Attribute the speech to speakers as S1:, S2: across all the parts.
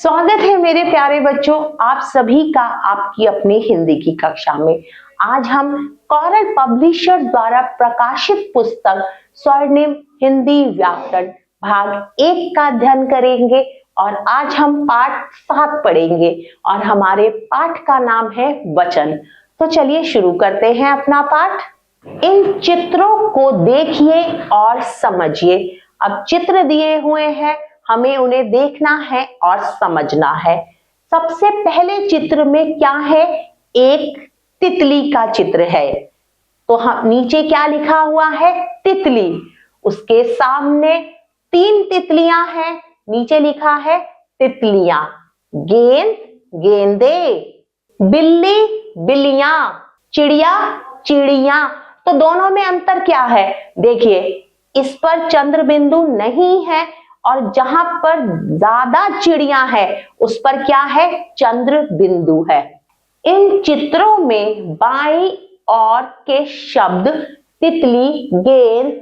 S1: स्वागत है मेरे प्यारे बच्चों, आप सभी का आपकी अपनी हिंदी की कक्षा में। आज हम कॉरल पब्लिशर्स द्वारा प्रकाशित पुस्तक स्वर्णिम हिंदी व्याकरण भाग 1 का अध्ययन करेंगे और आज हम पाठ 7 पढ़ेंगे और हमारे पाठ का नाम है वचन। तो चलिए शुरू करते हैं अपना पाठ। इन चित्रों को देखिए और समझिए। अब चित्र दिए हुए हैं, हमें उन्हें देखना है और समझना है। सबसे पहले चित्र में क्या है? एक तितली का चित्र है। तो हम नीचे क्या लिखा हुआ है? तितली। उसके सामने 3 तितलियां हैं, नीचे लिखा है तितलियां। गेंद, गेंदे, बिल्ली, बिल्लियां, चिड़िया, चिड़िया। तो दोनों में अंतर क्या है? देखिए, इस पर चंद्र बिंदु नहीं है और जहां पर ज्यादा चिड़िया है उस पर क्या है? चंद्र बिंदु है। इन चित्रों में बाईं ओर के शब्द तितली, गेंद,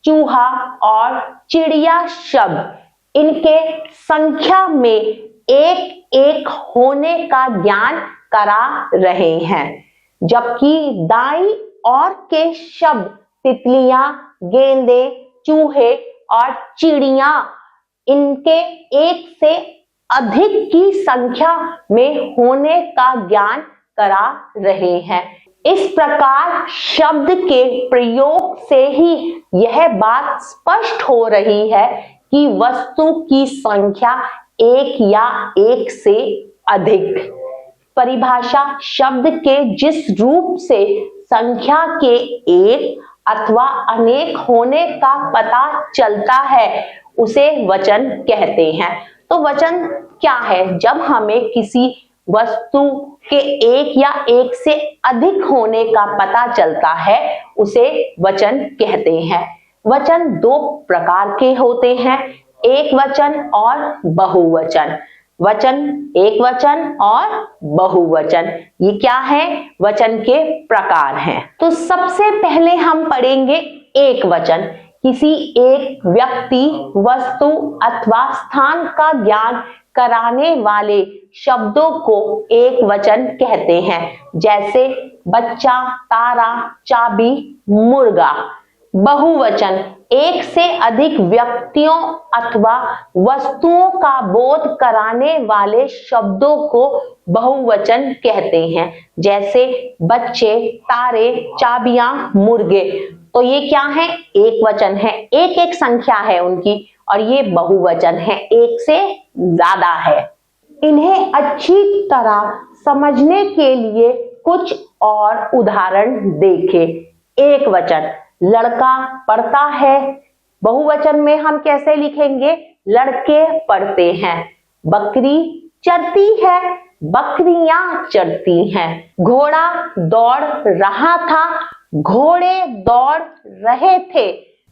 S1: चूहा और चिड़िया शब्द, इनके संख्या में एक एक होने का ज्ञान करा रहे हैं, जबकि दाईं ओर के शब्द तितलियां, गेंदे, चूहे और चिड़िया, इनके एक से अधिक की संख्या में होने का ज्ञान करा रहे हैं। इस प्रकार शब्द के प्रयोग से ही यह बात स्पष्ट हो रही है कि वस्तु की संख्या एक या एक से अधिक। परिभाषा शब्द के जिस रूप से संख्या के एक अथवा अनेक होने का पता चलता है उसे वचन कहते हैं। तो वचन क्या है? जब हमें किसी वस्तु के एक या एक से अधिक होने का पता चलता है उसे वचन कहते हैं। वचन 2 प्रकार के होते हैं, एक वचन और बहुवचन। वचन, एक वचन और बहुवचन, ये क्या है? वचन के प्रकार हैं। तो सबसे पहले हम पढ़ेंगे एक वचन। किसी एक व्यक्ति, वस्तु अथवा स्थान का ज्ञान कराने वाले शब्दों को एक वचन कहते हैं, जैसे बच्चा, तारा, चाबी, मुर्गा। बहुवचन एक से अधिक व्यक्तियों अथवा वस्तुओं का बोध कराने वाले शब्दों को बहुवचन कहते हैं, जैसे बच्चे, तारे, चाबियां, मुर्गे। तो ये क्या है? एक वचन है, एक एक संख्या है उनकी, और ये बहुवचन है, एक से ज्यादा है। इन्हें अच्छी तरह समझने के लिए कुछ और उदाहरण देखें। एक वचन, लड़का पढ़ता है। बहुवचन में हम कैसे लिखेंगे? लड़के पढ़ते हैं। बकरी चरती है, बकरियां चरती हैं। घोड़ा दौड़ रहा था, घोड़े दौड़ रहे थे।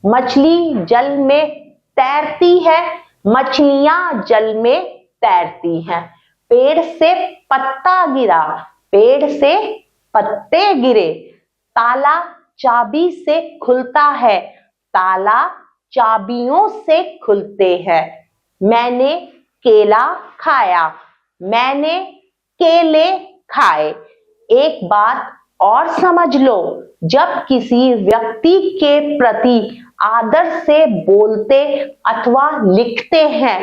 S1: मछली जल में तैरती है, मछलियां जल में तैरती हैं। पेड़ से पत्ता गिरा, पेड़ से पत्ते गिरे। ताला चाबी से खुलता है, ताला चाबियों से खुलते हैं। मैंने केला खाया, मैंने केले खाए। एक बात और समझ लो, जब किसी व्यक्ति के प्रति आदर से बोलते अथवा लिखते हैं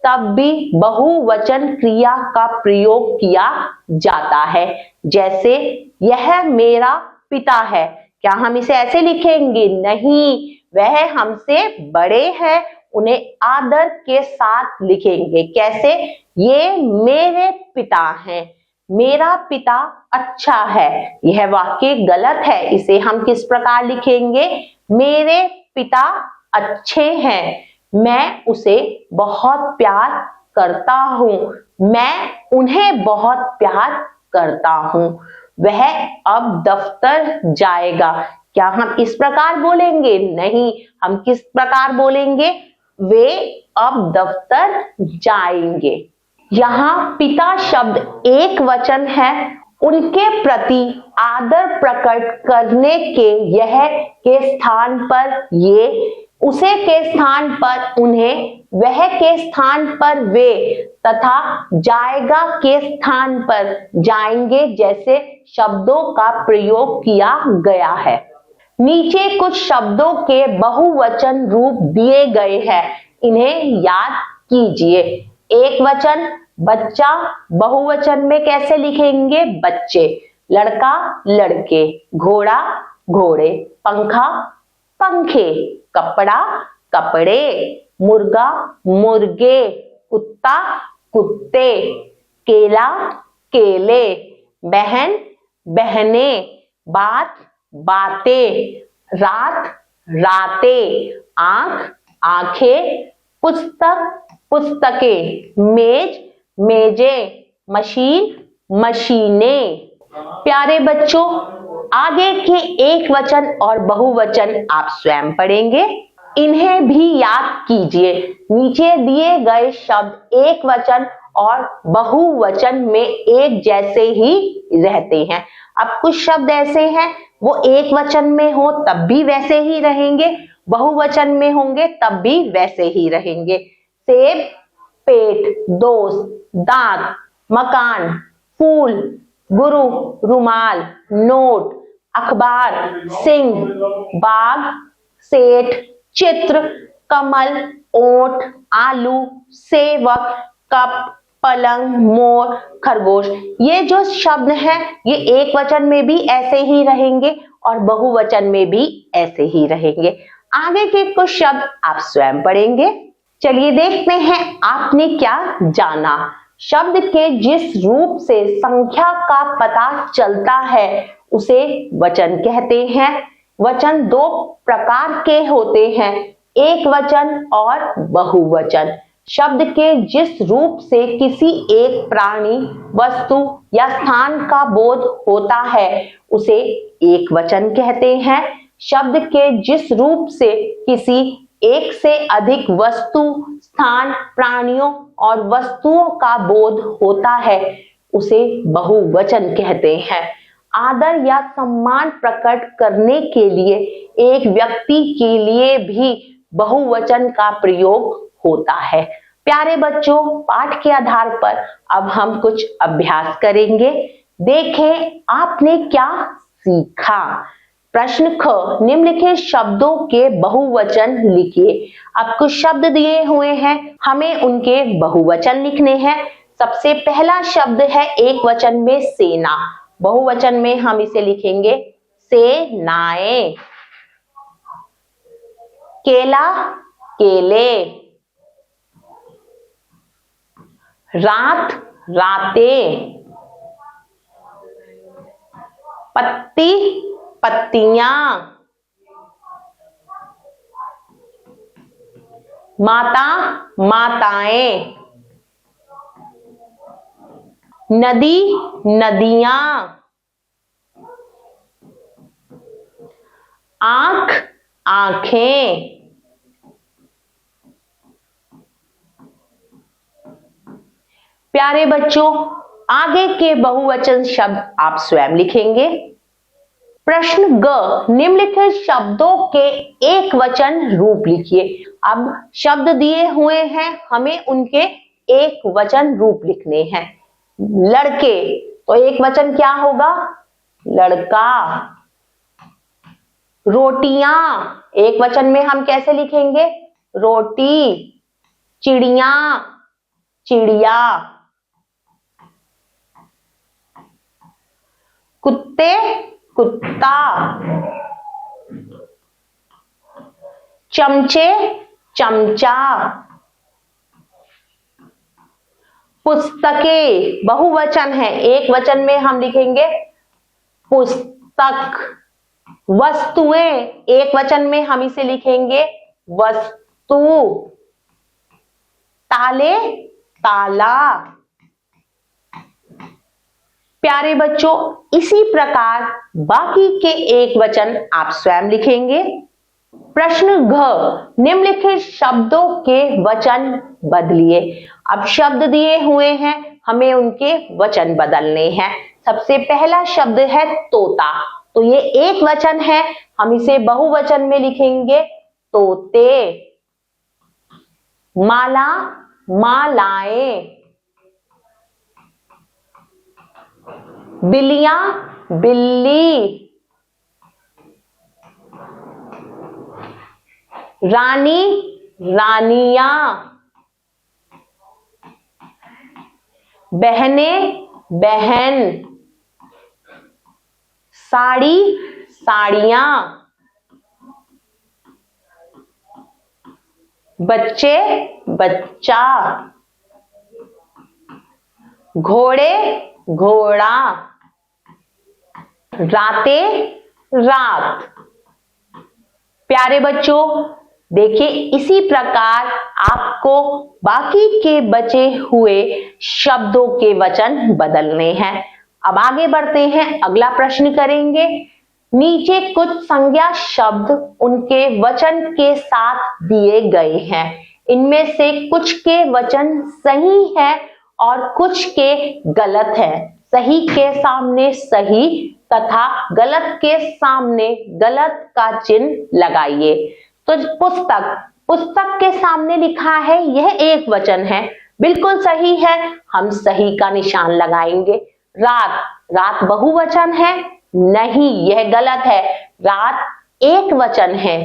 S1: तब भी बहुवचन क्रिया का प्रयोग किया जाता है। जैसे यह मेरा पिता है, क्या हम इसे ऐसे लिखेंगे? नहीं, वह हमसे बड़े हैं, उन्हें आदर के साथ लिखेंगे। कैसे? ये मेरे पिता हैं, मेरा पिता अच्छा है। यह वाक्य गलत है, इसे हम किस प्रकार लिखेंगे? मेरे पिता अच्छे हैं, मैं उसे बहुत प्यार करता हूँ, मैं उन्हें बहुत प्यार करता हूँ। वह अब दफ्तर जाएगा, क्या हम इस प्रकार बोलेंगे? नहीं, हम किस प्रकार बोलेंगे? वे अब दफ्तर जाएंगे। यहाँ पिता शब्द एक वचन है, उनके प्रति आदर प्रकट करने के यह के स्थान पर ये उसे के स्थान पर उन्हें, वह के स्थान पर वे तथा जाएगा के स्थान पर जाएंगे जैसे शब्दों का प्रयोग किया गया है। नीचे कुछ शब्दों के बहुवचन रूप दिए गए हैं, इन्हें याद कीजिए। एक वचन बच्चा, बहुवचन में कैसे लिखेंगे? बच्चे। लड़का लड़के, घोड़ा घोड़े, पंखा पंखे, कपड़ा कपड़े, मुर्गा मुर्गे, कुत्ता कुत्ते, केला केले, बहन बहने, बात बातें, रात रातें, आंख आंखें, पुस्तक पुस्तकें, मेज मेजें, मशीन मशीनें। प्यारे बच्चों, आगे के एक वचन और बहुवचन आप स्वयं पढ़ेंगे, इन्हें भी याद कीजिए। नीचे दिए गए शब्द एक वचन और बहुवचन में एक जैसे ही रहते हैं। अब कुछ शब्द ऐसे हैं वो एक वचन में हो तब भी वैसे ही रहेंगे, बहुवचन में होंगे तब भी वैसे ही रहेंगे। सेब, पेट, दोस्त, दांत, मकान, फूल, गुरु, रुमाल, नोट, अखबार, सिंह, बाघ, सेठ, चित्र, कमल, ओंठ, आलू, सेवक, कप, पलंग, मोर, खरगोश। ये जो शब्द हैं ये एक वचन में भी ऐसे ही रहेंगे और बहुवचन में भी ऐसे ही रहेंगे। आगे के कुछ शब्द आप स्वयं पढ़ेंगे। चलिए देखते हैं आपने क्या जाना। शब्द के जिस रूप से संख्या का पता चलता है उसे वचन कहते हैं। वचन दो प्रकार के होते हैं, एक वचन और बहुवचन। शब्द के जिस रूप से किसी एक प्राणी, वस्तु या स्थान का बोध होता है उसे एक वचन कहते हैं। शब्द के जिस रूप से किसी एक से अधिक वस्तु, स्थान, प्राणियों और वस्तुओं का बोध होता है उसे बहुवचन कहते हैं। आदर या सम्मान प्रकट करने के लिए एक व्यक्ति के लिए भी बहुवचन का प्रयोग होता है। प्यारे बच्चों, पाठ के आधार पर अब हम कुछ अभ्यास करेंगे। देखें आपने क्या सीखा। प्रश्न ख, निम्नलिखित शब्दों के बहुवचन लिखिए। अब कुछ शब्द दिए हुए हैं, हमें उनके बहुवचन लिखने हैं। सबसे पहला शब्द है एक वचन में सेना, बहुवचन में हम इसे लिखेंगे सेनाएं। केला केले, रात रातें, पत्ती पत्तियां, माता माताएं, नदी नदियां, आंख आंखें, प्यारे बच्चों आगे के बहुवचन शब्द आप स्वयं लिखेंगे। प्रश्न ग, निम्नलिखित शब्दों के एक वचन रूप लिखिए। अब शब्द दिए हुए हैं, हमें उनके एक वचन रूप लिखने हैं। लड़के, तो एक वचन क्या होगा? लड़का। रोटियां, एक वचन में हम कैसे लिखेंगे? रोटी। चिड़िया चिड़िया। कुत्ते कुत्ता। चमचे चमचा। पुस्तकें, बहुवचन है, एक वचन में हम लिखेंगे पुस्तक। वस्तुएं, एक वचन में हम इसे लिखेंगे वस्तु। ताले ताला। प्यारे बच्चों इसी प्रकार बाकी के एक वचन आप स्वयं लिखेंगे। प्रश्न घ, निम्नलिखित शब्दों के वचन बदलिए। अब शब्द दिए हुए हैं, हमें उनके वचन बदलने हैं। सबसे पहला शब्द है तोता, तो ये एक वचन है, हम इसे बहुवचन में लिखेंगे तोते, माला मालाएं, बिल्लियां बिल्ली, रानी रानियां, बहने बहन, साड़ी साड़ियां, बच्चे बच्चा, घोड़े घोड़ा, रातें रात। प्यारे बच्चों, देखिए इसी प्रकार आपको बाकी के बचे हुए शब्दों के वचन बदलने हैं। अब आगे बढ़ते हैं, अगला प्रश्न करेंगे। नीचे कुछ संज्ञा शब्द उनके वचन के साथ दिए गए हैं। इनमें से कुछ के वचन सही है और कुछ के गलत है। सही के सामने सही तथा गलत के सामने गलत का चिन्ह लगाइए। तो पुस्तक के सामने लिखा है यह एक वचन है, बिल्कुल सही है, हम सही का निशान लगाएंगे। रात बहुवचन है, नहीं, यह गलत है, रात एक वचन है।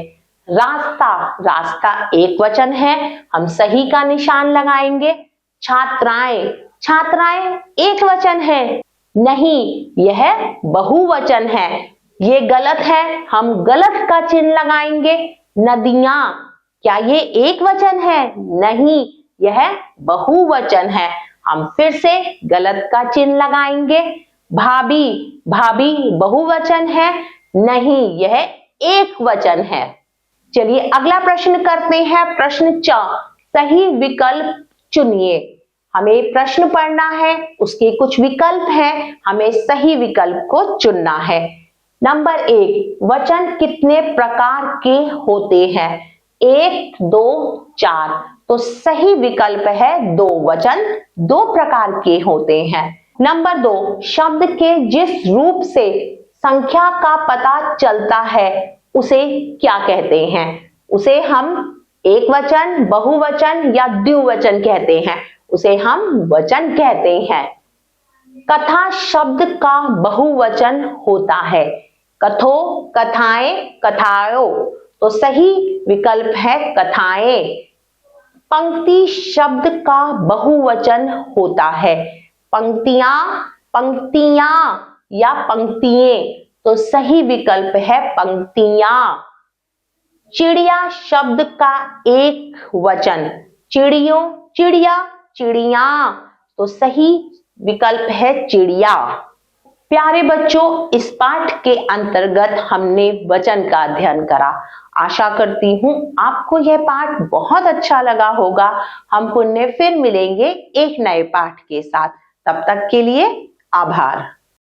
S1: रास्ता एक वचन है, हम सही का निशान लगाएंगे। छात्राएं एक वचन है, नहीं, यह बहुवचन है, ये गलत है, हम गलत का चिन्ह लगाएंगे। नदियां, क्या ये एक वचन है? नहीं, यह बहुवचन है, हम फिर से गलत का चिन्ह लगाएंगे। भाभी बहुवचन है, नहीं, यह एक वचन है। चलिए अगला प्रश्न करते हैं। प्रश्न 4, सही विकल्प चुनिए। हमें प्रश्न पढ़ना है, उसके कुछ विकल्प हैं, हमें सही विकल्प को चुनना है। नंबर 1, वचन कितने प्रकार के होते हैं? 1, 2, 4। तो सही विकल्प है 2, वचन 2 प्रकार के होते हैं। नंबर 2, शब्द के जिस रूप से संख्या का पता चलता है उसे क्या कहते हैं? उसे हम एक वचन, बहुवचन या द्विवचन कहते हैं, उसे हम वचन कहते हैं। कथा शब्द का बहुवचन होता है। कथो, कथाएं, कथाओं। तो सही विकल्प है कथाएं। पंक्ति शब्द का बहुवचन होता है। पंक्तियां, पंक्तियां या पंक्तियां। तो सही विकल्प है पंक्तियां। चिड़िया शब्द का एक वचन। चिड़ियों, चिड़िया, चिड़िया। तो सही विकल्प है चिड़िया। प्यारे बच्चों, इस पाठ के अंतर्गत हमने वचन का अध्ययन करा। आशा करती हूँ आपको यह पाठ बहुत अच्छा लगा होगा। हम पुनः फिर मिलेंगे एक नए पाठ के साथ। तब तक के लिए आभार।